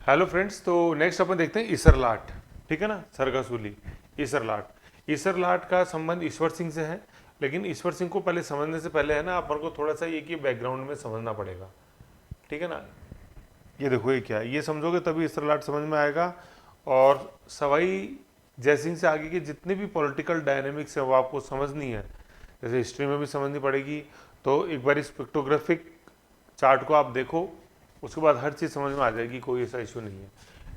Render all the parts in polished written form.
Hello friends, तो next अपन देखते हैं ईसरलाट। ठीक है ना, सरगासुली, ईसरलाट। ईसरलाट का संबंध ईश्वर सिंह से है, लेकिन ईश्वर सिंह को पहले समझने से पहले है ना, अपन को थोड़ा सा ये कि बैकग्राउंड में समझना पड़ेगा। ठीक है ना, ये देखो ये क्या है, ये समझोगे तभी ईसरलाट समझ में आएगा। और सवाई जयसिंह से आगे की जितनी भी पॉलिटिकल डायनेमिक्स है वो आपको समझनी है, जैसे हिस्ट्री में भी समझनी पड़ेगी। तो एक बार इस पिक्टोग्राफिक चार्ट को आप देखो, उसके बाद हर चीज़ समझ में आ जाएगी, कोई ऐसा इशू नहीं है।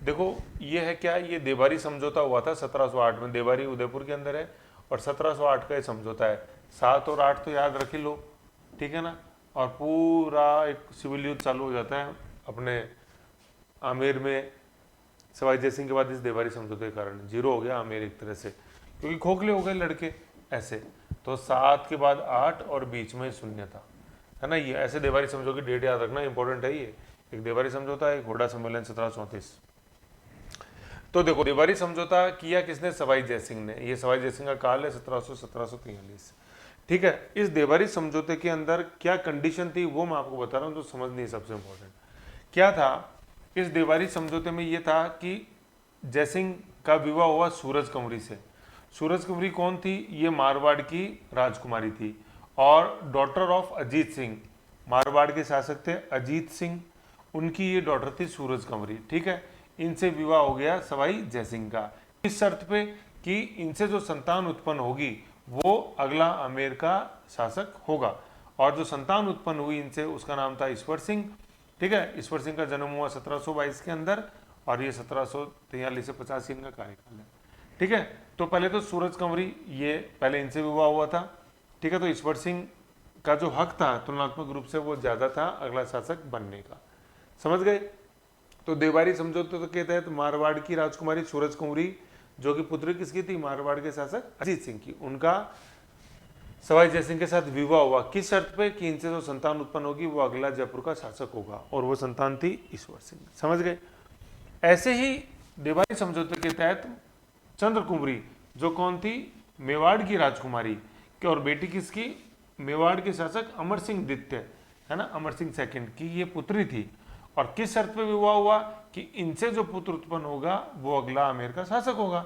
देखो ये है क्या, ये देबारी समझौता हुआ था 1708 में। देबारी उदयपुर के अंदर है और 1708 का ये समझौता है। 7 और 8 तो याद रख ही लो, ठीक है ना। और पूरा एक सिविल युद्ध चालू हो जाता है अपने आमेर में। सवाई जयसिंह के बाद इस देवारी समझौते के कारण जीरो हो गया आमेर एक तरह से, क्योंकि खोखले हो गए लड़के ऐसे। तो 7 के बाद 8 और बीच में शून्य था, है ना। ये ऐसे देवारी समझौते की डेट याद रखना इंपॉर्टेंट है। ये एक देवारी समझौता, एक हुडा सम्मेलन 1734। तो देखो देवारी समझौता किया किसने, सवाई जयसिंह ने। ये सवाई जयसिंह का काल है 1743। ठीक है। इस देवारी समझौते के अंदर क्या कंडीशन थी वो मैं आपको बता रहा हूँ, तो समझनी है सबसे इंपॉर्टेंट। क्या था इस देवारी समझौते में, ये था कि जयसिंह का विवाह हुआ सूरज कंवरी से। सूरज कंवरी कौन थी, ये मारवाड़ की राजकुमारी थी और डॉटर ऑफ अजीत सिंह। मारवाड़ के शासक थे अजीत सिंह, उनकी ये डॉटर थी सूरज कंवरी। ठीक है, इनसे विवाह हो गया सवाई जयसिंह का, इस शर्त पे कि इनसे जो संतान उत्पन्न होगी वो अगला आमेर का शासक होगा। और जो संतान उत्पन्न हुई इनसे उसका नाम था ईश्वर सिंह। ठीक है, ईश्वर सिंह का जन्म हुआ 1722 के अंदर और ये 1743 से 85 इनका कार्यकाल है। ठीक है, तो पहले तो सूरज कंवरी ये पहले इनसे विवाह हुआ था। ठीक है, तो ईश्वर सिंह का जो हक था तुलनात्मक रूप से वो ज्यादा था अगला शासक बनने का। समझ गए। तो देवारी समझौते के तहत मारवाड़ की राजकुमारी सूरज कुंवरी, जो कि पुत्री किसकी थी, मारवाड़ के शासक अजीत सिंह की, उनका सवाई जयसिंह के साथ विवाह हुआ। किस शर्त पे कि इनसे जो संतान उत्पन्न होगी वो अगला जयपुर का शासक होगा, और वो संतान थी ईश्वर सिंह। समझ गए। ऐसे ही देवारी समझौते के तहत चंद्र कुंवरी, जो कौन थी, मेवाड़ की राजकुमारी की, और बेटी किसकी, मेवाड़ के शासक अमर सिंह द्वितीय, है ना, अमर सिंह सेकंड की ये पुत्री थी। और किस शर्त पे विवाह हुआ कि इनसे जो पुत्र उत्पन्न होगा वो अगला आमेर का शासक होगा,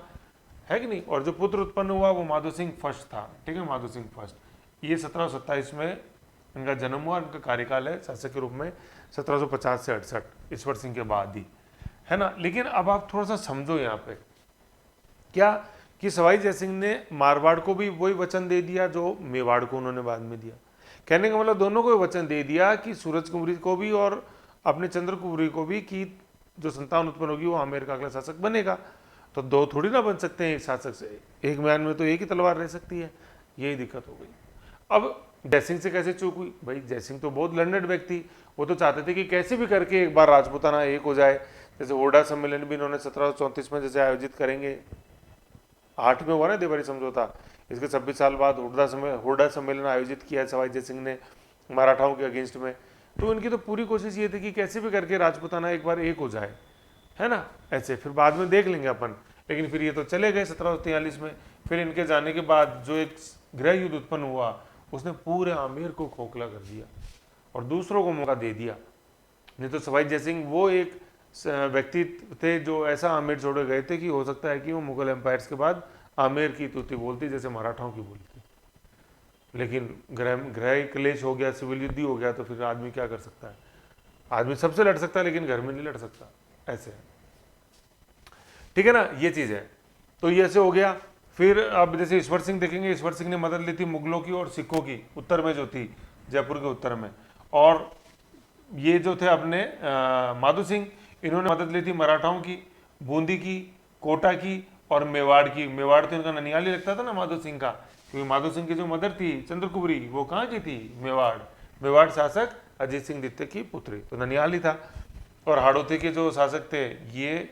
है कि नहीं। और जो पुत्र उत्पन्न हुआ वो माधो सिंह फर्स्ट था। ठीक है, माधो सिंह फर्स्ट। ये 1727 में इनका जन्म हुआ, इनका कार्यकाल है शासक के रूप में 1750 से 68, ईश्वर सिंह के बाद ही, है ना। लेकिन अब आप थोड़ा सा समझो यहाँ पे क्या, कि सवाई जयसिंह ने मारवाड़ को भी वही वचन दे दिया जो मेवाड़ को उन्होंने बाद में दिया। कहने का मतलब दोनों को वचन दे दिया कि सूरज कुंवरी को भी और अपने चंद्र कुंवरी को भी, कि जो संतान उत्पन्न होगी वो आमेर का अगला शासक बनेगा। तो दो थोड़ी ना बन सकते हैं एक शासक से, एक म्यान में तो एक ही तलवार रह सकती है। यही दिक्कत हो गई। अब जयसिंह से कैसे चूक हुई भाई, जयसिंह तो बहुत लर्नेड व्यक्ति, वो तो चाहते थे कि कैसे भी करके एक बार राजपूताना एक हो जाए। जैसे हुडा सम्मेलन भी इन्होंने 1734 में जैसे आयोजित करेंगे, 8 में हुआ ना देवारी समझौता, इसके 26 साल बाद हुडा सम्मेलन आयोजित किया सवाई जयसिंह ने मराठाओं के अगेंस्ट में। तो इनकी तो पूरी कोशिश ये थी कि कैसे भी करके राजपूताना एक बार एक हो जाए, है ना। ऐसे फिर बाद में देख लेंगे अपन। लेकिन फिर ये तो चले गए 1743 में। फिर इनके जाने के बाद जो एक गृह युद्ध उत्पन्न हुआ उसने पूरे आमेर को खोखला कर दिया और दूसरों को मौका दे दिया। नहीं तो सवाई जयसिंह वो एक व्यक्ति थे जो ऐसा आमेर छोड़े गए थे कि हो सकता है कि वो मुगल एम्पायर्स के बाद आमेर की तूती बोलती जैसे मराठाओं की बोलती। लेकिन गृह क्लेश हो गया, सिविल युद्ध हो गया, तो फिर आदमी क्या कर सकता है। आदमी सबसे लड़ सकता है लेकिन घर में नहीं लड़ सकता, ऐसे है। ठीक है ना, ये चीज है। तो ये ऐसे हो गया। फिर अब जैसे ईश्वर सिंह देखेंगे, ईश्वर सिंह ने मदद ली थी मुगलों की और सिखों की, उत्तर में जो थी, जयपुर के उत्तर में। और ये जो थे अपने माधो सिंह, इन्होंने मदद ली थी मराठाओं की, बूंदी की, कोटा की और मेवाड़ की। मेवाड़ तो इनका ननियाल ही लगता था ना माधो सिंह का, क्योंकि माधो सिंह की जो मदर थी चंद्रकुबरी, वो कहाँ की थी, मेवाड़। मेवाड़ शासक अजीत सिंह द्वितीय की पुत्री, तो ननियाल ही था। और हाड़ौती के जो शासक थे ये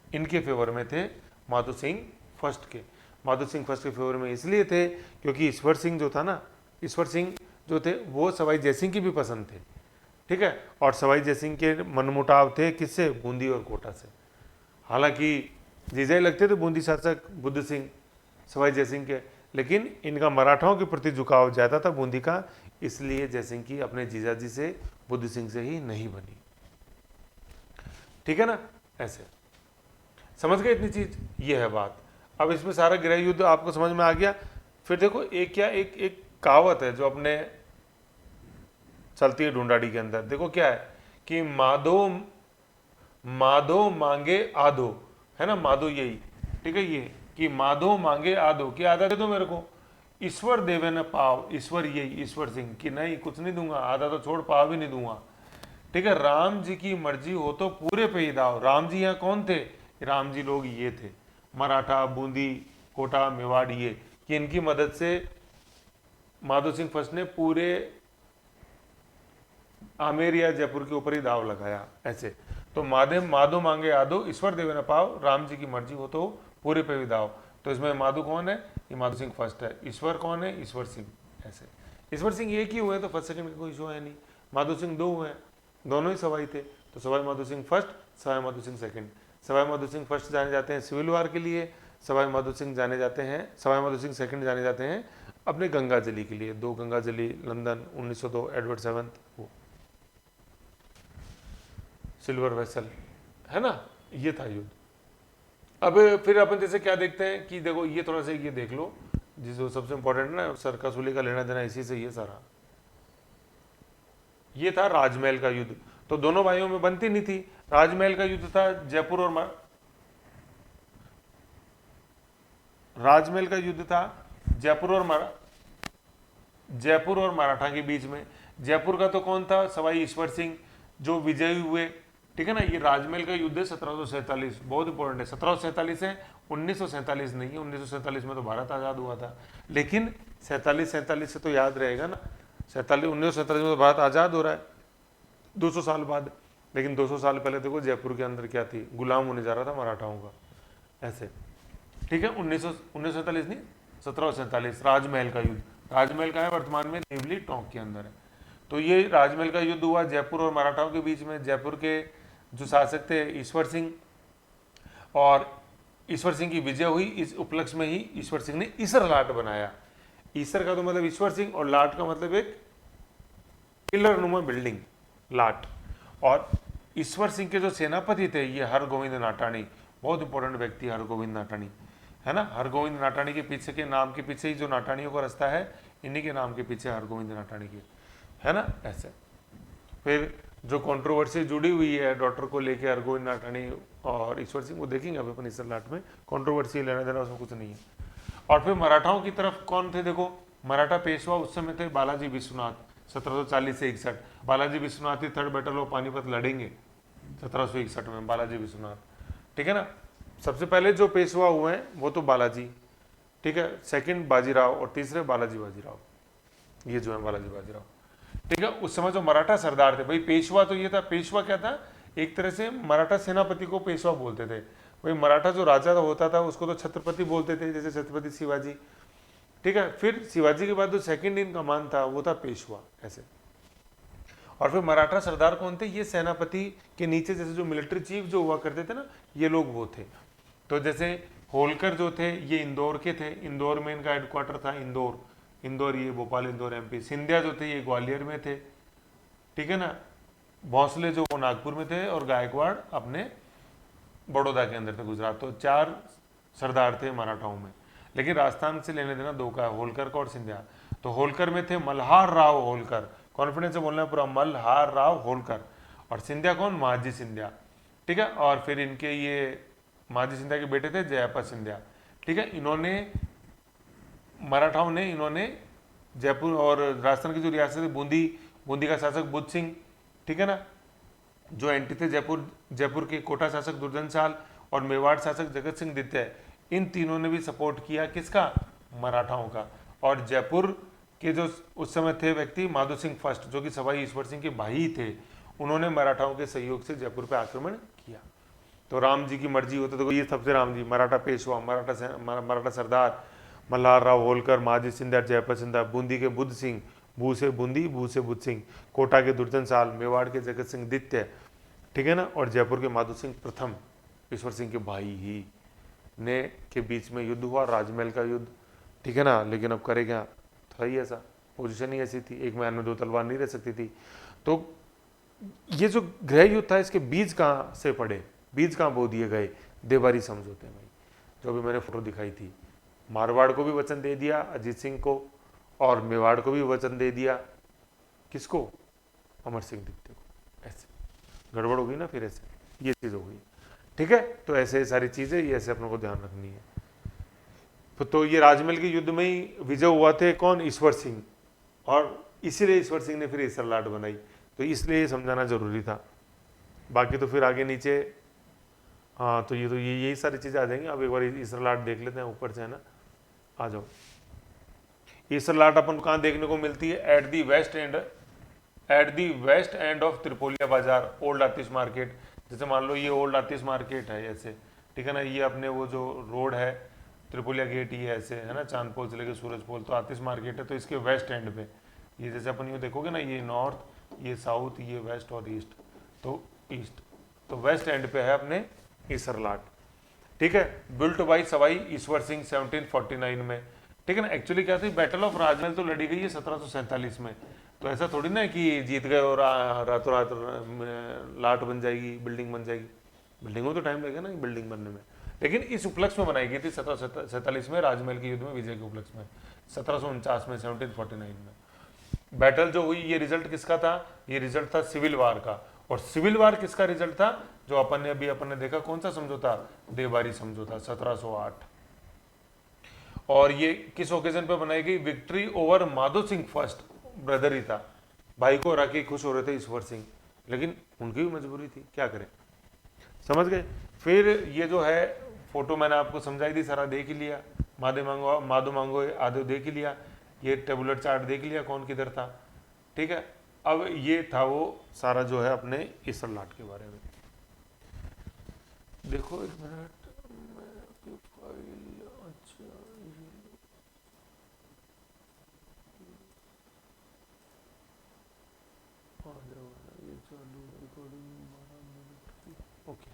इनके फेवर में थे, माधो सिंह फर्स्ट के। माधो सिंह फर्स्ट के फेवर में इसलिए थे क्योंकि ईश्वर सिंह जो था ना, ईश्वर सिंह जो थे वो सवाई जयसिंह की भी पसंद थे। ठीक है, और सवाई जयसिंह के मनमुटाव थे किससे, बूंदी और कोटा से। हालांकि जीजा ही लगते थे बूंदी शासक बुद्ध सिंह सवाई जयसिंह के, लेकिन इनका मराठाओं के प्रति झुकाव ज्यादा था बूंदी का, इसलिए जयसिंह की अपने जीजाजी से, बुद्ध सिंह से ही नहीं बनी। ठीक है ना। ऐसे। समझ गए इतनी चीज, ये है बात। अब इसमें सारा गृह युद्ध आपको समझ में आ गया। फिर देखो एक क्या एक कहावत है जो अपने चलती है ढूंढाड़ी के अंदर, देखो क्या है कि माधो माधो मांगे आधो, है ना, माधो यही, ठीक है, ये कि माधो मांगे आधो, कि आधा दे दो मेरे को, ईश्वर देवे न पाव, ईश्वर यही ईश्वर सिंह कि नहीं कुछ नहीं दूंगा, आधा तो छोड़ पाव भी नहीं दूंगा, ठीक है, राम जी की मर्जी हो तो पूरे पे ही दाव। राम जी यहाँ कौन थे? राम जी लोग ये थे, मराठा, बूंदी, कोटा, मेवाड़, ये, कि इनकी मदद से माधो सिंह फर्स्ट ने पूरे आमेर या जयपुर के ऊपर ही दाव लगाया ऐसे। तो माधो मांगे आधो, ईश्वर देवे न पाव, राम जी की मर्जी हो तो पूरे पे भी दाव। तो इसमें माधो कौन है? ये माधो सिंह फर्स्ट है। ईश्वर कौन है? ईश्वर सिंह ऐसे। ईश्वर सिंह एक ही हुए तो फर्स्ट सेकंड का कोई इशू है नहीं। माधो सिंह दो हुए, दोनों ही सवाई थे, तो Sawai Madho Singh first, Sawai Madho Singh second. Sawai Madho Singh first जाने जाते हैं सिविल वार के लिए, सवाई माधो सिंह जाने जाते हैं, सवाई माधो सिंह सेकंड जाने जाते हैं अपने गंगा जली के लिए। दो गंगा जली लंदन 1902, एडवर्ड सेवंथ, वो सिल्वर वेसल, है ना, ये था युद्ध। अब फिर अपन जैसे क्या देखते हैं कि देखो ये थोड़ा सा ये देख लो, जिसको सबसे इंपॉर्टेंट ना सरकासूली का लेना देना इसी से, ये सारा ये था राजमहल का युद्ध। तो दोनों भाइयों में बनती नहीं थी। राजमहल का युद्ध था जयपुर और राजमहल का युद्ध था जयपुर और मराठा के बीच में। जयपुर का तो कौन था? सवाई ईश्वर सिंह जो विजयी हुए, ठीक है ना। ये राजमहल का युद्ध है 1747, बहुत इंपॉर्टेंट है। 1747 है, 1947 नहीं है। 1947 में तो भारत आजाद हुआ था, लेकिन 47 से तो याद रहेगा ना, 1947 में तो भारत आजाद हो रहा है 200 साल बाद। लेकिन 200 साल पहले देखो जयपुर के अंदर क्या थी, गुलाम होने जा रहा था मराठाओं का ऐसे, ठीक है। 1947 नहीं, 1747 राजमहल का युद्ध। राजमहल का है वर्तमान में नेवली टोंक के अंदर है। तो ये राजमहल का युद्ध हुआ जयपुर और मराठाओं के बीच में। जयपुर के जो शासक थे ईश्वर सिंह, और ईश्वर सिंह की विजय हुई। इस उपलक्ष्य में ही ईश्वर सिंह ने ईसर लाट बनाया। ईसर का तो मतलब ईश्वर सिंह, और लाट का मतलब एक पिलर नुमा बिल्डिंग, लाट। और ईश्वर सिंह के जो सेनापति थे ये हरगोविंद नाटाणी, बहुत इंपॉर्टेंट व्यक्ति हरगोविंद नाटाणी, है ना। हरगोविंद नाटाणी के पीछे के नाम के पीछे ही जो नाटाणियों का रास्ता है, इन्हीं के नाम के पीछे हरगोविंद नाटाणी की, है ना ऐसे। फिर जो कंट्रोवर्सी जुड़ी हुई है डॉक्टर को लेके हरगोविंद नाटाणी और ईश्वर सिंह, वो देखेंगे अभी अपन ईसर लाट में। कंट्रोवर्सी लेना देना उसमें कुछ नहीं है। और फिर मराठाओं की तरफ कौन थे? देखो मराठा पेशवा उस समय थे बालाजी विश्वनाथ, 1740 से 61। बालाजी विश्वनाथ ही थर्ड बैटल ऑफ पानीपत लड़ेंगे 1761 में, बालाजी विश्वनाथ, ठीक है ना। सबसे पहले जो पेशवा हुए हैं वो तो बालाजी, ठीक है, सेकंड बाजीराव और तीसरे बाजीराव, ये जो है बालाजी बाजीराव, ठीक है। उस समय जो मराठा सरदार थे, भाई पेशवा तो ये था, पेशवा क्या था? एक तरह से मराठा सेनापति को पेशवा बोलते थे। भाई मराठा जो राजा होता था उसको तो छत्रपति बोलते थे, जैसे छत्रपति शिवाजी, ठीक है। फिर शिवाजी के बाद जो सेकंड इन कमान था वो था पेशवा ऐसे। और फिर मराठा सरदार कौन थे? ये सेनापति के नीचे जैसे जो मिलिट्री चीफ जो हुआ करते थे ना, ये लोग वो थे। तो जैसे होलकर जो थे ये इंदौर के थे, इंदौर में इनका हेडक्वार्टर था, इंदौर ये भोपाल इंदौर एमपी। सिंधिया जो थे ये ग्वालियर में थे, ठीक है ना। भोंसले जो वो नागपुर में थे, और गायकवाड़ अपने बड़ौदा के अंदर थे, गुजरात। तो 4 सरदार थे मराठाओं में, लेकिन राजस्थान से लेने देना 2 का, होलकर का और सिंधिया। तो होलकर में थे मल्हार राव होलकर, कॉन्फिडेंस से बोलना है पूरा, मल्हार राव होलकर। और सिंधिया कौन? महाजी सिंधिया, ठीक है। और फिर इनके ये महाजी सिंधिया के बेटे थे जयपत सिंधिया, ठीक है। इन्होंने मराठाओं ने इन्होंने जयपुर और राजस्थान की जो रियासत है बूंदी का शासक बुद्ध सिंह, ठीक है ना, जो एंटी थे जयपुर के कोटा शासक दुर्जन साल और मेवाड़ शासक जगत सिंह द्वितीय, इन तीनों ने भी सपोर्ट किया किसका? मराठाओं का। और जयपुर के जो उस समय थे व्यक्ति माधो सिंह फर्स्ट, जो कि सवाई ईश्वर सिंह के भाई थे, उन्होंने मराठाओं के सहयोग से जयपुर पर आक्रमण किया। तो राम जी की मर्जी होती तो ये सबसे राम जी, मराठा पेशवा, मराठा सरदार मल्हार राव होलकर, महाजी सिंधिया, जयपत सिंधिया, बूंदी के बुद्ध सिंह, भू से बूंदी, भू से बुद्ध सिंह, कोटा के दुर्जन साल, मेवाड़ के जगत सिंह द्वितीय, ठीक है ना, और जयपुर के माधो सिंह प्रथम, ईश्वर सिंह के भाई ही ने के बीच में युद्ध हुआ, राजमहल का युद्ध, ठीक है ना। लेकिन अब करे क्या, था ही ऐसा, पोजीशन ही ऐसी थी, एक मैन में 2 तलवार नहीं रह सकती थी। तो ये जो गृह युद्ध था इसके बीज कहाँ से पड़े? बीज कहाँ बो दिए गए, देवारी समझौते में, जो भी मैंने फोटो दिखाई थी। मारवाड़ को भी वचन दे दिया अजीत सिंह को, और मेवाड़ को भी वचन दे दिया, किसको, अमर सिंह द्वितीय को। ऐसे गड़बड़ होगी ना, फिर ऐसे ये चीज हो गई, ठीक है। तो ऐसे सारी चीजें ये ऐसे अपनों को ध्यान रखनी है। तो ये राजमहल के युद्ध में ही विजय हुआ थे कौन, ईश्वर सिंह, और इसीलिए ईश्वर सिंह ने फिर ईसरलाट बनाई, तो इसलिए ये समझाना जरूरी था। बाकी तो फिर आगे नीचे, हाँ तो ये यही सारी चीजें आ जाएंगी। अब एक बार ईसरलाट देख लेते हैं ऊपर से, है ना, आ जाओ। ईसरलाट अपन कहाँ देखने को मिलती है, at the west end of Tripolia बाजार, ओल्ड आतिश मार्केट। जैसे मान लो ये ओल्ड आतिश मार्केट है ऐसे, ठीक है ना, ये अपने वो जो रोड है त्रिपोलिया गेट, ये ऐसे है ना, चांदपोल से लेकर सूरजपोल, तो आतिश मार्केट है, तो इसके वेस्ट एंड पे ये, जैसे अपन ये देखोगे ना, ये नॉर्थ, ये साउथ, ये वेस्ट और ईस्ट, तो ईस्ट, तो वेस्ट एंड पे है अपने ईसरलाट, ठीक है। बिल्ट बाई सवाई ईश्वर सिंह 1749 में, ठीक है ना। एक्चुअली क्या थी, बैटल ऑफ राजमहल तो लड़ी गई है 1747 में, तो ऐसा थोड़ी ना है कि जीत गए और रातों रात लाट बन जाएगी, बिल्डिंग बन जाएगी। बिल्डिंग में तो टाइम लगेगा ना बिल्डिंग बनने में, लेकिन इस उपलक्ष्य में बनाई गई थी 1747 में, राजमहल के युद्ध में विजय के उपलक्ष्य में, 1749 में, 1749 में बैटल जो हुई। ये रिजल्ट किसका था, ये रिजल्ट था सिविल वार का। और सिविल वार किसका रिजल्ट था, जो अपन ने देखा, कौन सा समझौता, देवारी समझौता 1708। और ये किस ओकेजन पे बनाई गई, victory over Madho Singh first, brother ही था, भाई को हरा के खुश हो रहे थे ईश्वर सिंह, लेकिन उनकी भी मजबूरी थी, क्या करें, समझ गए। फिर ये जो है फोटो मैंने आपको समझाई थी, सारा देख ही लिया, माधो मांगो आधो देख ही लिया, ये टेबुलर चार्ट देख लिया कौन किधर था, ठीक है। अब ये था वो सारा जो है अपने ईसरलाट के बारे में। देखो एक मिनट, फाइल, अच्छा ये चालू रिकॉर्डिंग, ओके,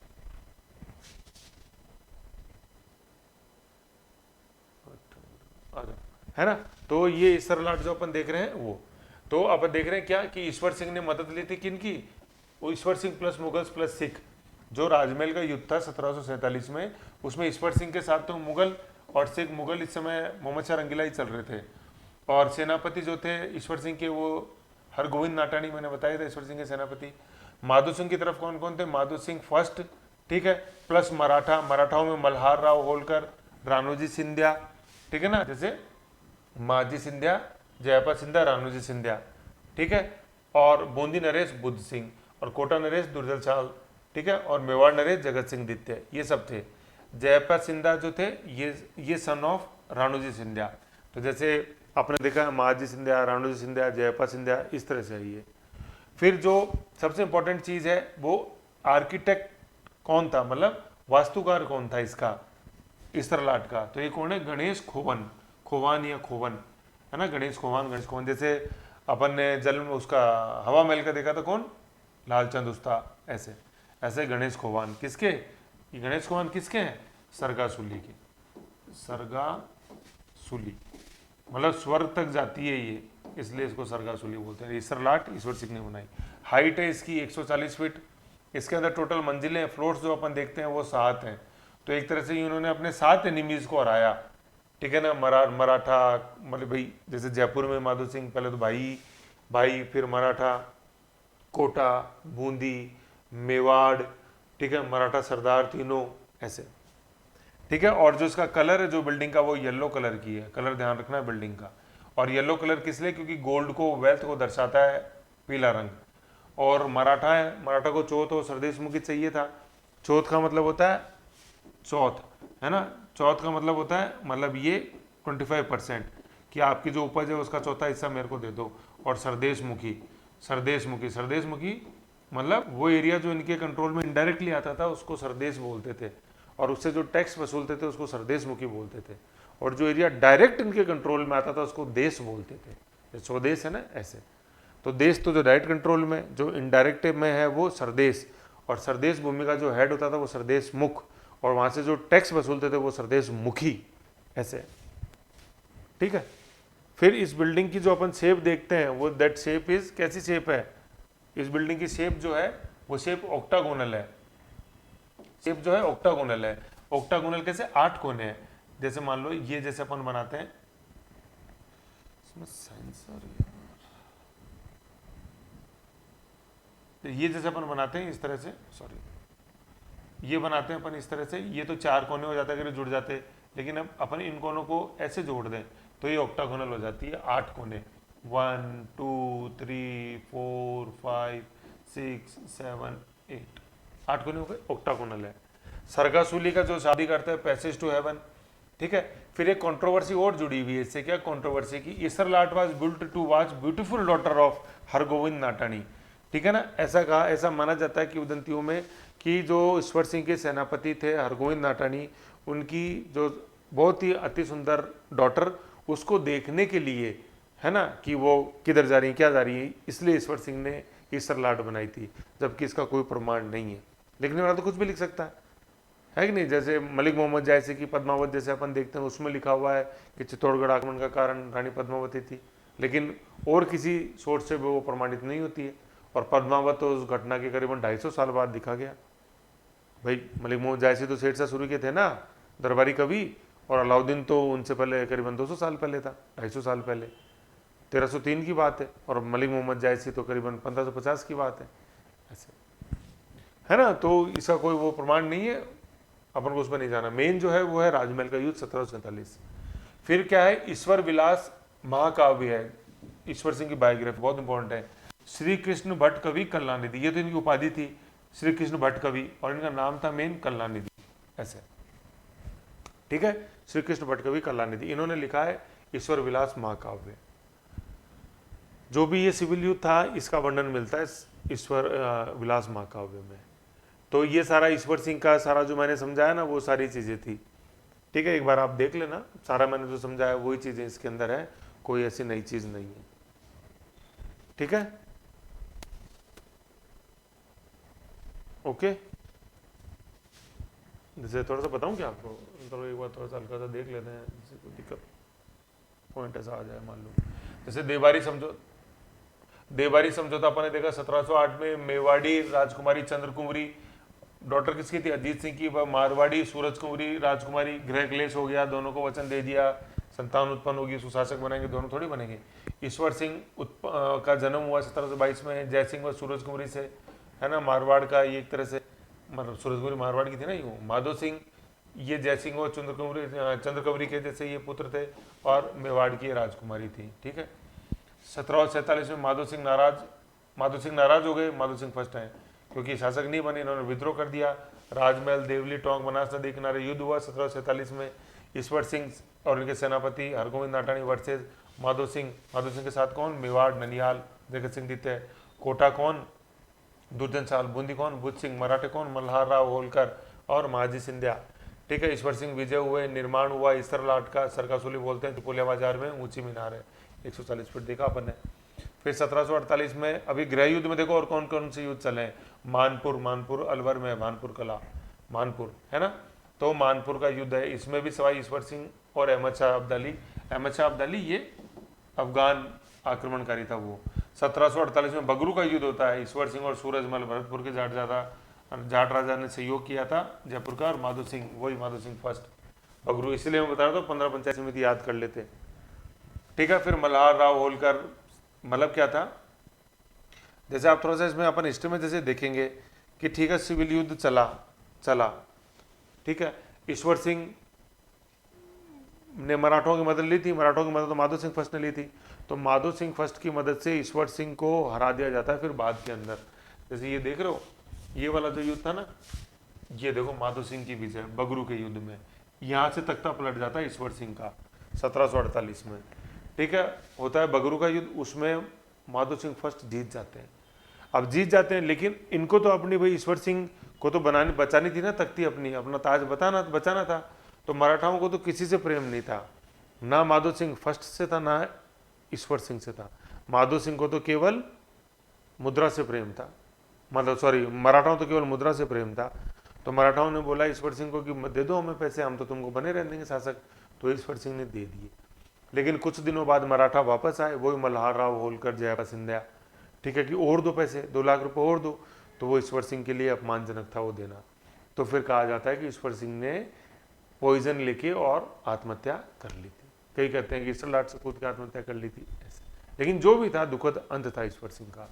है ना। तो ये ईसरलाट जो अपन देख रहे हैं वो, तो अपन देख रहे हैं क्या कि ईश्वर सिंह ने मदद ली थी किनकी, वो ईश्वर सिंह प्लस मुगल्स प्लस सिख, जो राजमहल का युद्ध था 1747 में, उसमें ईश्वर सिंह के साथ तो मुगल और सिख, मुगल इस समय मोहम्मद शाह रंगीला ही चल रहे थे, और सेनापति जो थे ईश्वर सिंह के वो हरगोविंद नाटानी, मैंने बताया था ईश्वर सिंह के सेनापति। माधो सिंह की तरफ कौन कौन थे, माधो सिंह फर्स्ट, ठीक है, प्लस मराठा, मराठाओं में मल्हार राव होलकर, रानोजी सिंधिया, ठीक है ना, जैसे माजी सिंधिया, जयपा सिंधिया, रानोजी सिंधिया, ठीक है, और बूंदी नरेश बुद्ध सिंह, और कोटा नरेश दुर्जल चाल, ठीक है, और मेवाड़ नरेश जगत सिंह द्वितीय, ये सब थे। जयपा सिंधिया जो थे ये सन ऑफ रानोजी सिंधिया। तो जैसे आपने देखा महाजी सिंधिया, रानोजी सिंधिया, जयपा सिंधिया, इस तरह से है ये। फिर जो सबसे इंपॉर्टेंट चीज है वो आर्किटेक्ट कौन था, मतलब वास्तुकार कौन था इसका, ईसरलाट का, तो ये कौन है, गणेश खोवन, खोवान या खोवन, है ना, गणेश खोवान। जैसे अपन ने जन्म उसका हवा महल का देखा था कौन, लालचंद उस्ता, ऐसे ऐसे गणेश खोवान किसके, ये गणेश खोवान किसके हैं, सरगासुली के, सरगासुली मतलब स्वर्ग तक जाती है ये, इसलिए इसको सरगासुली बोलते हैं। ईसरलाट ईश्वर सिंह ने बनाई। हाइट है इसकी 140 फीट, इसके अंदर टोटल मंजिलें, फ्लोर्स जो अपन देखते हैं वो 7 हैं। तो एक तरह से उन्होंने अपने 7 एनिमीज को हराया, ठीक है ना। मराठा, मतलब भाई जैसे जयपुर में माधो सिंह पहले तो भाई, फिर मराठा, कोटा, बूंदी, मेवाड़, ठीक है, मराठा सरदार तीनों ऐसे, ठीक है। और जो इसका कलर है जो बिल्डिंग का वो येलो कलर की है, कलर ध्यान रखना है बिल्डिंग का। और येलो कलर किस लिए, क्योंकि गोल्ड को, वेल्थ को दर्शाता है पीला रंग। और मराठा है, मराठा को चौथ और सरदेशमुखी चाहिए था। चौथ का मतलब होता है चौथ, है ना, चौथ का मतलब होता है, मतलब ये 25% कि आपकी जो उपज है उसका चौथा हिस्सा मेरे को दे दो। और सरदेशमुखी मतलब वो एरिया जो इनके कंट्रोल में इनडायरेक्टली आता था उसको सरदेश बोलते थे, और उससे जो टैक्स वसूलते थे उसको सरदेशमुखी बोलते थे। और जो एरिया डायरेक्ट इनके कंट्रोल में आता था उसको देश बोलते थे, स्वदेश है ना ऐसे। तो देश तो जो डायरेक्ट कंट्रोल में, जो इनडायरेक्ट में है वो सरदेश, और सरदेश भूमि का जो हेड होता था वो सरदेश मुख, और वहां से जो टैक्स वसूलते थे वो सरदेश मुखी, ऐसे, ठीक है। फिर इस बिल्डिंग की जो अपन शेप देखते हैं वो दैट शेप इज, कैसी शेप है, इस बिल्डिंग की शेप जो है वो शेप ऑक्टागोनल है, शेप जो है ऑक्टागोनल है। ऑक्टागोनल कैसे, 8 कोने हैं। जैसे मान लो ये जैसे अपन बनाते हैं, इसमें सेंसर, तो ये जैसे अपन बनाते हैं इस तरह से, सॉरी, ये बनाते हैं अपन इस तरह से, ये तो 4 कोने हो जाते अगर जुड़ जाते, लेकिन अब अपन इन कोनों को ऐसे जोड़ दें तो ये ऑक्टागोनल हो जाती है, 8 कोने, 1 2 3 4 5 6 7 8, 8 कोने हो गए, ऑक्टागोनल है। सरगासुली का जो शादी करता है पैसेज टू हेवन, ठीक है। फिर एक कंट्रोवर्सी और जुड़ी हुई है इससे, क्या कंट्रोवर्सी की, Isarlat was built to watch beautiful daughter of Hargovind Natani, ठीक है ना। ऐसा कहा, ऐसा माना जाता है कि उदंतियों में कि जो ईश्वर सिंह के सेनापति थे हरगोविंद नाटानी, उनकी जो बहुत ही अति सुंदर डॉटर, उसको देखने के लिए, है ना, कि वो किधर जा रही है, क्या जा रही है, इसलिए ईश्वर सिंह ने इसरलाट बनाई थी, जबकि इसका कोई प्रमाण नहीं है। लिखने वाला तो कुछ भी लिख सकता है कि नहीं। जैसे मलिक मोहम्मद जायसी की पद्मावत जैसे अपन देखते हैं, उसमें लिखा हुआ है कि चित्तौड़गढ़ आक्रमण का कारण रानी पद्मावती थी, लेकिन और किसी सोर्स से वो प्रमाणित नहीं होती है। और पद्मावत तो उस घटना के करीबन 250 साल बाद लिखा गया। भाई मलिक मोहम्मद जायसी तो शेरशाह सूरी के थे ना, दरबारी कवि, और अलाउद्दीन तो उनसे पहले करीबन 200 साल पहले था, 250 साल पहले, 1303 की बात है, और मलिक मोहम्मद जायसी तो करीबन 1550 की बात है, ऐसे, है ना। तो इसका कोई वो प्रमाण नहीं है, अपन को उस पर नहीं जाना। मेन जो है वो है राजमहल का युद्ध 1747। फिर क्या है, ईश्वर विलास महाकाव्य है, ईश्वर सिंह की बायोग्राफी बहुत इंपॉर्टेंट है। श्री कृष्ण भट्ट कवि कल्याणनिधि, ये तो इनकी उपाधि थी, श्री कृष्ण भट्ट कवि, और इनका नाम था मेन कल्याणनिधि, ऐसे, ठीक है। श्री कृष्ण भट्ट कवि कल्याणनिधि, इन्होंने लिखा है ईश्वर विलास महाकाव्य। जो भी ये सिविल युद्ध था इसका वर्णन मिलता है ईश्वर विलास महाकाव्य में। तो ये सारा ईश्वर सिंह का सारा जो मैंने समझाया ना, वो सारी चीजें थी, ठीक है। एक बार आप देख लेना, सारा मैंने जो समझाया वही चीजें इसके अंदर है, कोई ऐसी नई चीज नहीं है, ठीक है। ओके, जैसे थोड़ा सा बताऊं क्या आपको, तो एक बार थोड़ा सा हल्का सा देख लेते हैं, जैसे कोई दिक्कत पॉइंट ऐसा आ जाए, मान लो जैसे देवारी समझौता अपन ने देखा 1708 में, मेवाड़ी राजकुमारी चंद्रकुमारी डॉटर किसकी थी, अजीत सिंह की, मारवाड़ी सूरज कुमारी राजकुमारी, गृह क्लेश हो गया, दोनों को वचन दे दिया, संतान उत्पन्न होगी, सुशासक बनेंगे, दोनों थोड़ी बनेंगे। ईश्वर सिंह का जन्म हुआ 1722 में जय सिंह व सूरज कुमारी से, है ना, मारवाड़ का, ये एक तरह से मतलब सूरज कुमारी मारवाड़ की थी ना, यूँ माधो सिंह, ये जय सिंह और चंद्रकवरी के जैसे ये पुत्र थे, और मेवाड़ की राजकुमारी थी, ठीक है। 1747 में माधो सिंह नाराज हो गए, माधो सिंह फर्स्ट हैं, क्योंकि शासक नहीं बने, इन्होंने विद्रोह कर दिया। राजमहल, देवली, टोंक, बनास नदी किनारे युद्ध हुआ 1747 में। ईश्वर सिंह और इनके सेनापति हरगोविंद नाटानी वर्सेज माधो सिंह के साथ कौन, मेवाड़, ननिहाल, जगत सिंह द्वितीय, कोटा कौन, दुर्जन साल, बूंदी कौन, बुद्ध सिंह, मराठे कौन, मल्हार राव होलकर और महाजी सिंधिया, ठीक है। ईश्वर सिंह विजय हुए, निर्माण हुआ इसरलाट का, सरकासुली बोलते हैं, त्रिपोलिया बाजार में ऊंची मीनार है, 140 फीट, देखा अपन ने। फिर 1748 में अभी गृह युद्ध में देखो और कौन कौन से युद्ध चले हैं, मानपुर अलवर में, मानपुर कला, मानपुर, है ना, तो मानपुर का युद्ध है, इसमें भी सवाई ईश्वर सिंह और अहमद शाह अब्दाली ये अफगान आक्रमणकारी था वो। 1748 में बगरू का युद्ध होता है, ईश्वर सिंह और सूरजमल, भरतपुर के जाट राजा ने सहयोग किया था जयपुर का, और माधो सिंह फर्स्ट, बगरू, इसलिए मैं बता रहा था 15 पंचायत समिति याद कर लेते, ठीक है। फिर मल्हार राव होलकर, मतलब क्या था, जैसे आप थोड़ा सा इसमें अपन हिस्ट्री में जैसे देखेंगे कि ठीक है, सिविल युद्ध चला, ठीक है। ईश्वर सिंह ने मराठों की मदद ली थी, मराठों की मदद तो माधो सिंह फर्स्ट ने ली थी, तो माधो सिंह फर्स्ट की मदद से ईश्वर सिंह को हरा दिया जाता है। फिर बाद के अंदर जैसे ये देख रहे हो, ये वाला जो युद्ध था ना, ये देखो माधो सिंह की विजय बगरू के युद्ध में, यहाँ से तख्ता पलट जाता है ईश्वर सिंह का 1748 में, ठीक है। होता है बगरू का युद्ध, उसमें माधो सिंह फर्स्ट जीत जाते हैं। अब जीत जाते हैं, लेकिन इनको तो अपनी भाई ईश्वर सिंह को तो बचानी थी ना तख्ती, अपना ताज बचाना था। तो मराठाओं को तो किसी से प्रेम नहीं था, ना माधो सिंह फर्स्ट से था, ना ईश्वर सिंह से था। माधो सिंह को तो केवल मुद्रा से प्रेम था, मतलब सॉरी, मराठाओं तो केवल मुद्रा से प्रेम था। तो मराठाओं ने बोला ईश्वर सिंह को कि दे दो हमें पैसे, हम तो तुमको बने रहने देंगे शासक, तो ईश्वर सिंह ने दे दिए। लेकिन कुछ दिनों बाद मराठा वापस आए, वही मल्हार राव होलकर, जयपा सिंधिया, ठीक है, कि और दो पैसे, 2 लाख रुपए और दो, तो वो ईश्वर सिंह के लिए अपमानजनक था वो देना। तो फिर कहा जाता है कि ईश्वर सिंह ने पॉइजन लेके और आत्महत्या कर ली थी। कई कहते हैं कि इसरलाट से कूद के आत्महत्या कर ली थी ऐसे, लेकिन जो भी था दुखद अंत था ईश्वर सिंह का।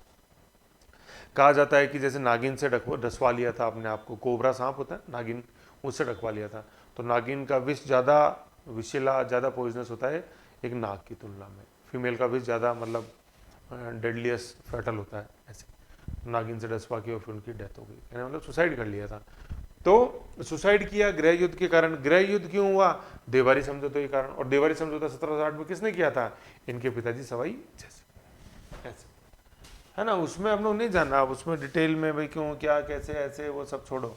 कहा जाता है कि जैसे नागिन से डसवा लिया था अपने आप को, कोबरा सांप होता है नागिन, उससे डकवा लिया था। तो नागिन का विष ज़्यादा विषैला, ज़्यादा पॉइजनस होता है एक नाग की तुलना में। फीमेल का विष ज़्यादा मतलब डेडलीस्ट फैटल होता है ऐसे। नागिन से डसवा की और फिर उनकी डेथ हो गई, यानी मतलब सुसाइड कर लिया था। तो सुसाइड किया गृह युद्ध के कारण। गृह युद्ध क्यों हुआ? देवारी समझौते के कारण। और देवारी समझौता 1760 में किसने किया था? इनके पिताजी सवाई जैसे ऐसे, है ना। उसमें हम लोग नहीं जाना, उसमें डिटेल में भाई क्यों क्या कैसे ऐसे वो सब छोड़ो।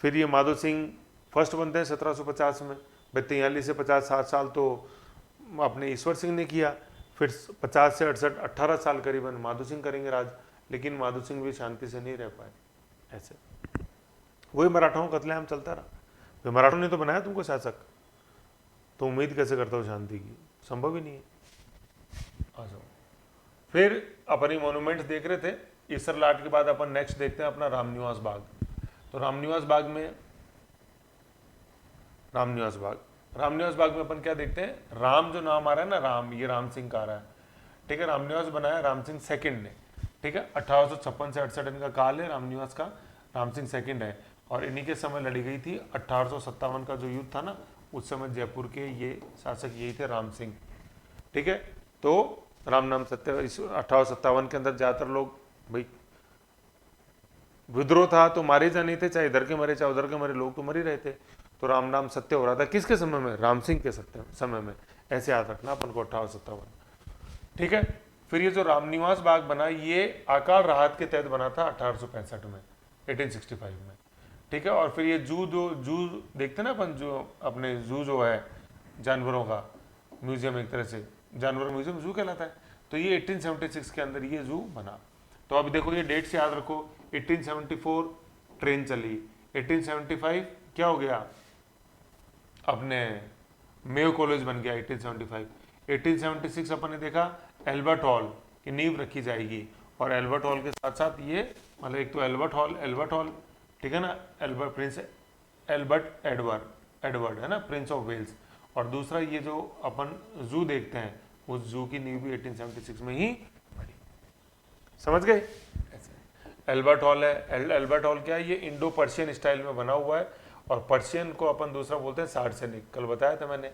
फिर ये माधो सिंह फर्स्ट बनते हैं 1750 में। भाई 43 से 50 7 साल तो अपने ईश्वर सिंह ने किया, फिर 50 से 68 18 साल करीबन माधो सिंह करेंगे राज। लेकिन माधो सिंह भी शांति से नहीं रह पाए ऐसे, वही मराठाओं का कत्लेआम चलता रहा। भाई मराठों ने तो बनाया तुमको शासक, तो उम्मीद कैसे करता हो शांति की? संभव ही नहीं है। आ जाओ। फिर अपनी मोन्यूमेंट्स देख रहे थे। ईसरलाट के बाद अपन नेक्स्ट देखते हैं अपना रामनिवास बाग। तो रामनिवास बाग में अपन क्या देखते हैं? राम जो नाम आ रहा है ना, राम, ये राम सिंह का आ रहा है, ठीक है। रामनिवास बनाया राम सिंह सेकंड ने, ठीक है। 1856 से 68 इनका काल है रामनिवास का। राम सिंह सेकंड है और इन्हीं के समय लड़ी गई थी 1857 का जो युद्ध था ना, उस समय जयपुर के ये शासक यही थे राम सिंह, ठीक है। तो राम नाम सत्य 1857 के अंदर ज्यादातर लोग भाई विद्रोह था तो मारे जाने थे, चाहे इधर के मरे चाहे उधर के मरे, लोग तो मर ही रहे थे। तो राम नाम सत्य हो रहा था किसके समय में? राम सिंह के सत्य समय में। ऐसे याद रखना अपन को 1857, ठीक है। फिर ये जो रामनिवास बाग बना, ये अकाल राहत के तहत बना था 1865 में, 1865 में, ठीक है। और फिर ये जू देखते ना अपन, जो अपने जू जो है जानवरों का म्यूजियम, एक तरह से जानवर म्यूजियम जू कहलाता है। तो ये 1876 के अंदर ये जू बना। तो अभी देखो ये डेट से याद रखो, 1874 ट्रेन चली, 1875 क्या हो गया? अपने मेयो कॉलेज बन गया 1875। 1876 अपन ने देखा एल्बर्ट हॉल की नींव रखी जाएगी, और एल्बर्ट हॉल के साथ साथ ये मतलब एक तो एल्बर्ट हॉल, ठीक है ना, प्रिंस एल्बर्ट एडवर्ड है ना, प्रिंस ऑफ वेल्स। और दूसरा ये जो अपन जू देखते हैं, उस जू की नींव भी 1876 में ही पड़ी। समझ गए? एल्बर्ट हॉल है। एल्बर्ट हॉल क्या है? ये इंडो पर्शियन स्टाइल में बना हुआ है, और पर्शियन को अपन दूसरा बोलते हैं सार्सेनिक, कल बताया था मैंने।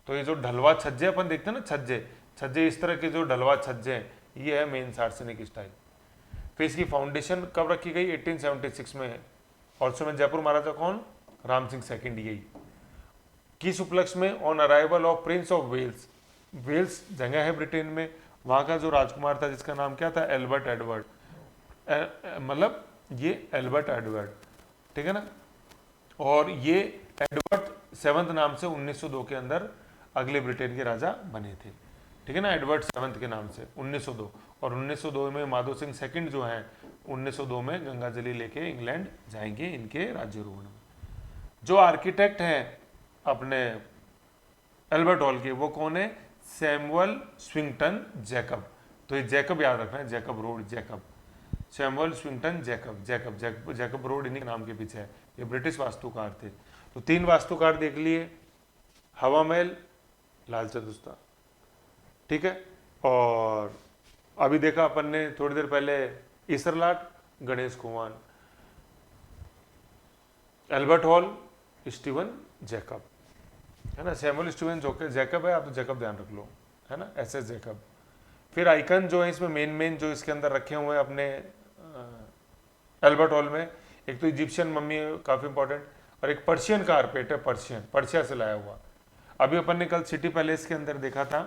तो ये जो ढलवा छज्जे अपन देखते हैं ना, छज्जे इस तरह के जो ढलवा छज्जे हैं, ये है मेन सार्सेनिक स्टाइल। फिर इसकी फाउंडेशन कब रखी गई? 1876 में। और उसमें जयपुर महाराजा कौन? राम सिंह सेकंड, यही। किस उपलक्ष्य में? On arrival of prince of Wales. Wales जगह है ब्रिटेन में, वहां का जो राजकुमार था जिसका नाम क्या था? एल्बर्ट एडवर्ड, मतलब ये एल्बर्ट एडवर्ड, ठीक है ना। और ये एडवर्ड सेवंथ नाम से 1902 के अंदर अगले ब्रिटेन के राजा बने थे, ठीक है ना, एडवर्ड सेवंथ के नाम से 1902। और 1902 में माधो सिंह सेकंड जो है 1902 में गंगा जली लेके इंग्लैंड जाएंगे इनके राज्यारोहण में। जो आर्किटेक्ट हैं अपने एल्बर्ट हॉल के, वो कौन है? Samuel Swinton Jacob. तो ये जैकब याद रखना है, Jacob road, Samuel Swinton Jacob road इन्हीं के नाम के पीछे है। ये ब्रिटिश वास्तुकार थे। तो 3 वास्तुकार देख लिए, हवा महल, लाल चतुस्ता, ठीक है। और अभी देखा अपन ने थोड़ी देर पहले Isarlat, Ganesh Kumar, Albert Hall, Steven Jacob, है ना। सैमुअल स्टीवन जैकब है, आप तो जैकब ध्यान रख लो, है ना, एस जैकब। फिर आइकन जो है इसमें मेन जो इसके अंदर रखे हुए हैं अपने एल्बर्ट हॉल में, एक तो इजिप्शियन मम्मी है काफी इंपॉर्टेंट, और एक पर्शियन कारपेट है, पर्शिया से लाया हुआ। अभी अपन ने कल सिटी पैलेस के अंदर देखा था,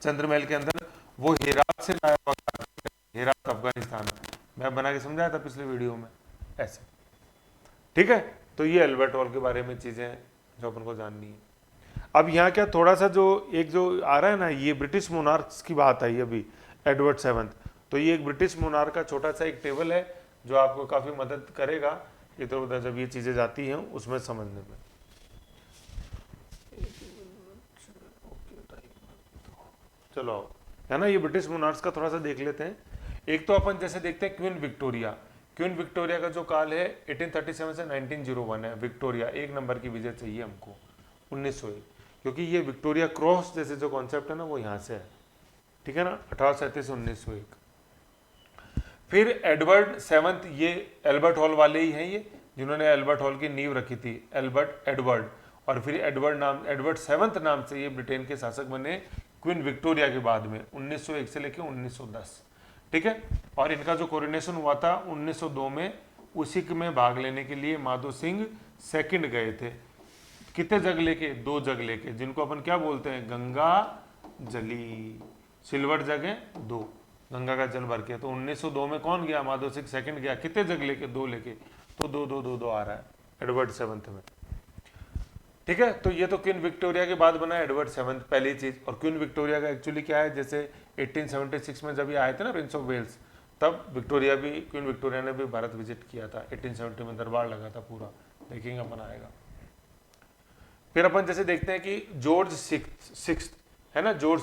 चंद्रमहल के अंदर, वो हेरात से लाया हुआ कारपेट, हेरात अफगानिस्तान, मैं बना के समझाया था पिछले वीडियो में ऐसे, ठीक है। तो ये एल्बर्ट हॉल के बारे में चीजें जो अपन को जाननी है। अब यहाँ क्या थोड़ा सा जो एक जो आ रहा है ना, ये ब्रिटिश मोनार्क्स की बात आई अभी, एडवर्ड सेवंथ। तो ये एक ब्रिटिश मोनार्क का छोटा सा एक टेबल है जो आपको काफी मदद करेगा इधर उधर जब ये चीजें जाती हैं उसमें समझने में। चलो, है ना, ये ब्रिटिश मोनार्क्स का थोड़ा सा देख लेते हैं। एक तो अपन जैसे देखते हैं क्वीन विक्टोरिया। क्वीन विक्टोरिया का जो काल है 1837 से 1901 है। विक्टोरिया एक नंबर की विजय चाहिए हमको 1901, क्योंकि ये विक्टोरिया क्रॉस जैसे जो कॉन्सेप्ट है ना वो यहाँ से है, ठीक है ना, 1837 से 1901। फिर एडवर्ड सेवंथ, ये एल्बर्ट हॉल वाले ही हैं ये, जिन्होंने एल्बर्ट हॉल की नींव रखी थी, एडवर्ड। और फिर एडवर्ड सेवंथ नाम से ये ब्रिटेन के शासक बने क्वीन विक्टोरिया के बाद में 1901 से लेकर 1910, ठीक है। और इनका जो कोरोनेशन हुआ था 1902 में, उसी में भाग लेने के लिए माधो सिंह सेकंड गए थे। कितने जग लेके? 2 जग लेके, जिनको अपन क्या बोलते हैं, गंगा जली। सिल्वर जग है 2, गंगा का जल भर के। तो 1902 में कौन गया? माधो सिंह सेकंड गया। कितने जग लेके? 2 लेके। तो 2-2-2-2 आ रहा है एडवर्ड सेवंथ में, ठीक है। तो ये तो क्वीन विक्टोरिया के बाद बना एडवर्ड सेवंथ, पहली चीज। और क्वीन विक्टोरिया का एक्चुअली क्या है, जैसे 1876 में जब ये आए थे ना प्रिंस ऑफ वेल्स, तब विक्टोरिया भी, क्वीन विक्टोरिया ने भी भारत विजिट किया था 1870 में, दरबार लगा था पूरा, देखेंगे अपन आएगा। फिर अपन जैसे देखते हैं कि जॉर्ज सिक्स है ना, जॉर्ज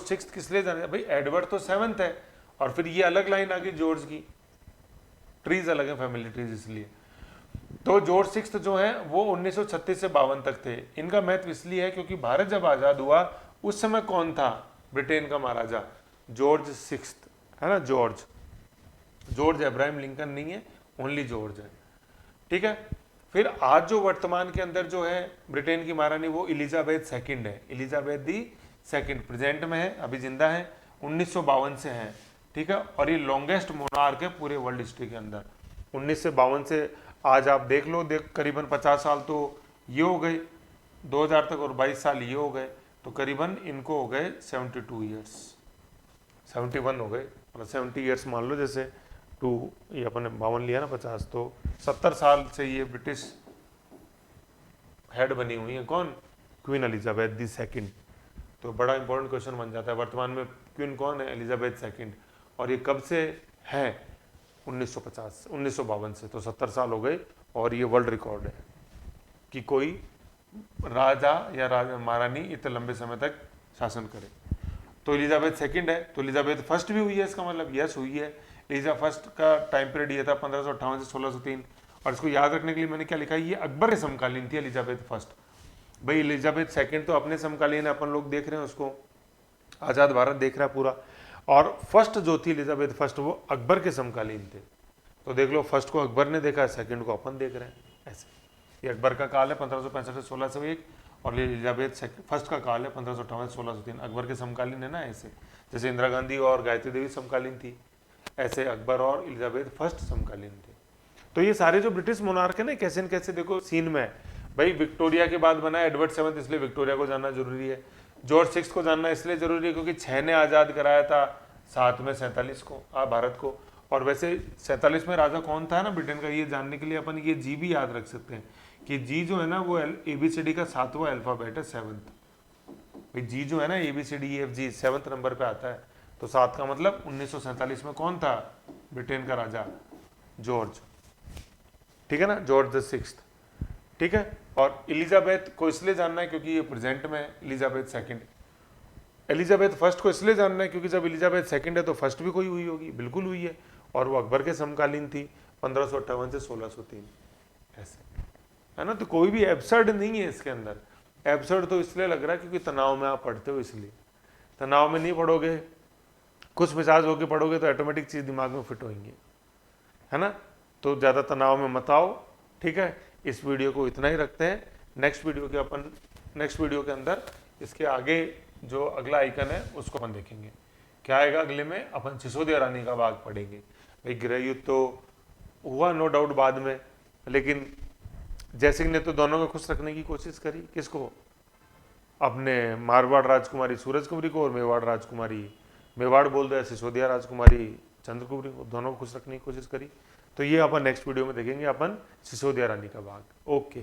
सिक्स किस लिए जाने? भाई एडवर्ड तो सेवंथ है, और फिर ये अलग लाइन आ गई जॉर्ज की, ट्रीज अलग है, फैमिली ट्रीज, इसलिए। तो जॉर्ज सिक्स जो है वो 1936 से 52 तक थे। इनका महत्व इसलिए है क्योंकि भारत जब आजाद हुआ उस समय कौन था ब्रिटेन का महाराजा? जॉर्ज सिक्स, है ना, जॉर्ज अब्राहम लिंकन नहीं है, ओनली जॉर्ज है, ठीक है। फिर आज जो वर्तमान के अंदर जो है ब्रिटेन की महारानी वो एलिजाबेथ सेकंड है, एलिजाबेथ दी सेकंड, प्रेजेंट में है, अभी जिंदा है, 1952 से है, ठीक है। और ये लॉन्गेस्ट मोनार्क है पूरे वर्ल्ड हिस्ट्री के अंदर। 1952 से आज आप देख लो, करीबन 50 साल तो ये हो गए 2000 तक, और 22 साल ये हो गए, तो करीबन इनको हो गए 72 ईयर्स, 71 हो गए, मतलब 70 ईयर्स मान लो, जैसे 2 ये अपन ने 52 लिया ना 50, तो 70 साल से ये ब्रिटिश हेड बनी हुई है। कौन? Queen Elizabeth the second. तो बड़ा इंपॉर्टेंट क्वेश्चन बन जाता है, वर्तमान में क्वीन कौन है? Elizabeth second. और ये कब से है? 1952 से, तो 70 साल हो गए। और ये वर्ल्ड रिकॉर्ड है कि कोई राजा या महारानी इतने लंबे समय तक शासन करे। तो एलिजाबेथ सेकंड है, तो एलिजाबेथ फर्स्ट भी हुई है, इसका मतलब यस हुई है। एलिजा फर्स्ट का टाइम पीरियड ये था 1558 से 1603। और इसको याद रखने के लिए मैंने क्या लिखा है, ये अकबर के समकालीन थी एलिजाबेथ फर्स्ट। भाई एलिजाबेथ सेकंड तो अपने समकालीन है, अपन लोग देख रहे हैं उसको, आज़ाद भारत देख रहा है पूरा। और फर्स्ट जो थी एलिजाबेथ फर्स्ट, वो अकबर के समकालीन थे। तो देख लो, फर्स्ट को अकबर ने देखा, सेकंड को अपन देख रहे हैं, ऐसे। ये अकबर का काल है 1565 से 1601, और एलिजाबेथ फर्स्ट का काल है 1558 से 1603। अकबर के समकालीन है ना, ऐसे जैसे इंदिरा गांधी और गायत्री देवी समकालीन थी, ऐसे अकबर और एलिजाबेथ फर्स्ट समकालीन थे। तो ये सारे जो ब्रिटिश मोनार्क है ना, कैसे न कैसे देखो सीन में है। भाई विक्टोरिया के बाद बना एडवर्ड सेवंथ, इसलिए विक्टोरिया को जानना जरूरी है। जॉर्ज सिक्स को जानना इसलिए जरूरी है क्योंकि 6 ने आज़ाद कराया था, 7 में 47 को भारत को। और वैसे 47 में राजा कौन था ना ब्रिटेन का, ये जानने के लिए अपन ये जी भी याद रख सकते हैं कि जी जो है ना वो ABCD का 7वां अल्फाबेट है, 7th। भाई जी जो है ना ABCDEFG 7th नंबर पे आता है, तो 7 का मतलब 1947 में कौन था ब्रिटेन का राजा? जॉर्ज, ठीक है ना, जॉर्ज द सिक्स्थ, ठीक है। और एलिजाबेथ को इसलिए जानना है क्योंकि ये प्रेजेंट में एलिजाबेथ सेकंड। एलिजाबेथ फर्स्ट को इसलिए जानना है क्योंकि जब एलिजाबेथ सेकंड है तो फर्स्ट भी कोई हुई होगी, बिल्कुल हुई है, और वो अकबर के समकालीन थी 1558 से 1603, ऐसे, है ना। तो कोई भी एब्सर्ड नहीं है इसके अंदर। एब्सर्ड तो इसलिए लग रहा है क्योंकि तनाव में आप पढ़ते हो, इसलिए। तनाव में नहीं पढ़ोगे, खुश मिजाज होकर पढ़ोगे तो ऑटोमेटिक चीज दिमाग में फिट होंगी, है ना। तो ज़्यादा तनाव में मत आओ, ठीक है। इस वीडियो को इतना ही रखते हैं। नेक्स्ट वीडियो के अंदर इसके आगे जो अगला आइकन है उसको अपन देखेंगे। क्या आएगा अगले में? अपन सिसोदिया रानी का भाग पढ़ेंगे। भाई गृह युद्ध तो हुआ नो डाउट बाद में, लेकिन जयसिंह ने तो दोनों को खुश रखने की कोशिश करी। किसको? अपने मारवाड़ राजकुमारी सूरज कुमारी को, और मेवाड़ राजकुमारी, मेवाड़ बोल दो, सिसोदिया राजकुमारी चंद्रकुमारी को, दोनों को खुश रखने की कोशिश करी। तो ये अपन नेक्स्ट वीडियो में देखेंगे, अपन सिसोदिया रानी का भाग। ओके।